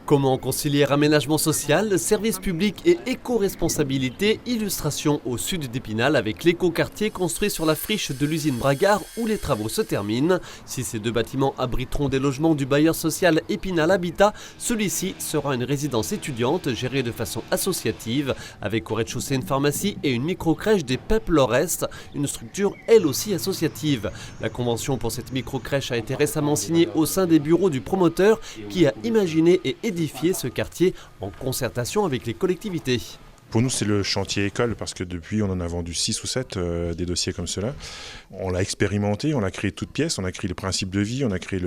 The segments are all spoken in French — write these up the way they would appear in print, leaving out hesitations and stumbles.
Comment concilier aménagement social, service public et éco-responsabilité? Illustration au sud d'Épinal avec l'éco-quartier construit sur la friche de l'usine Bragard où les travaux se terminent. Si ces deux bâtiments abriteront des logements du bailleur social Épinal Habitat, celui-ci sera une résidence étudiante gérée de façon associative avec au rez-de-chaussée une pharmacie et une micro-crèche des PEP Lord-Est, une structure elle aussi associative. La convention pour cette micro-crèche a été récemment signée au sein des bureaux du promoteur qui a imaginé et édifié ce quartier en concertation avec les collectivités. Pour nous, c'est le chantier école parce que depuis, on en a vendu 6 ou 7 des dossiers comme cela. On l'a expérimenté, on a créé toutes pièces, on a créé les principes de vie, on a créé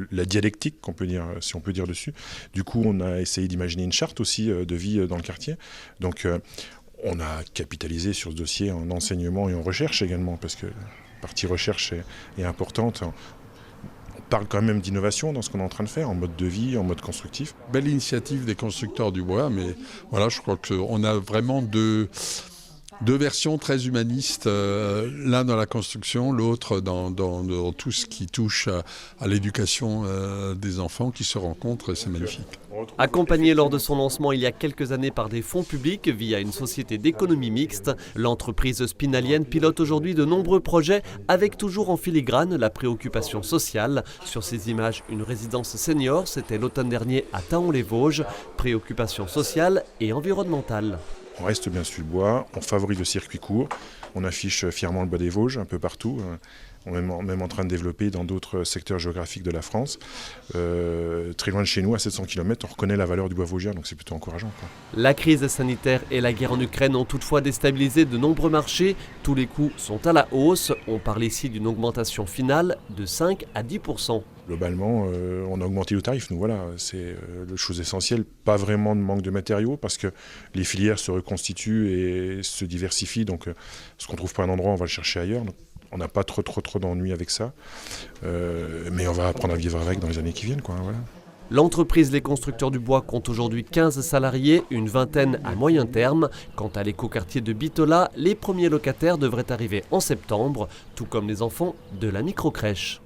la dialectique, qu'on peut dire, si on peut dire dessus. Du coup, on a essayé d'imaginer une charte aussi de vie dans le quartier. Donc, on a capitalisé sur ce dossier en enseignement et en recherche également parce que la partie recherche est importante. On parle quand même d'innovation dans ce qu'on est en train de faire, en mode de vie, en mode constructif. Belle initiative des constructeurs du bois, mais voilà, je crois qu'on a vraiment deux versions très humanistes, l'un dans la construction, l'autre dans tout ce qui touche à l'éducation des enfants qui se rencontrent, et c'est magnifique. Accompagné lors de son lancement il y a quelques années par des fonds publics via une société d'économie mixte, l'entreprise spinalienne pilote aujourd'hui de nombreux projets avec toujours en filigrane la préoccupation sociale. Sur ces images, une résidence senior, c'était l'automne dernier à Thaon-les-Vosges, préoccupation sociale et environnementale. On reste bien sur le bois, on favorise le circuit court, on affiche fièrement le bois des Vosges un peu partout. On est même en train de développer dans d'autres secteurs géographiques de la France. Très loin de chez nous, à 700 km, on reconnaît la valeur du bois vosgien, donc c'est plutôt encourageant, quoi. La crise sanitaire et la guerre en Ukraine ont toutefois déstabilisé de nombreux marchés. Tous les coûts sont à la hausse. On parle ici d'une augmentation finale de 5 à 10%. Globalement, on a augmenté le tarif, nous voilà, c'est la chose essentielle. Pas vraiment de manque de matériaux parce que les filières se reconstituent et se diversifient, donc ce qu'on ne trouve pas à un endroit, on va le chercher ailleurs. Donc, on n'a pas trop d'ennuis avec ça, mais on va apprendre à vivre avec dans les années qui viennent, quoi, voilà. L'entreprise Les Constructeurs du Bois compte aujourd'hui 15 salariés, une vingtaine à moyen terme. Quant à l'écoquartier de Bitola, les premiers locataires devraient arriver en septembre, tout comme les enfants de la microcrèche.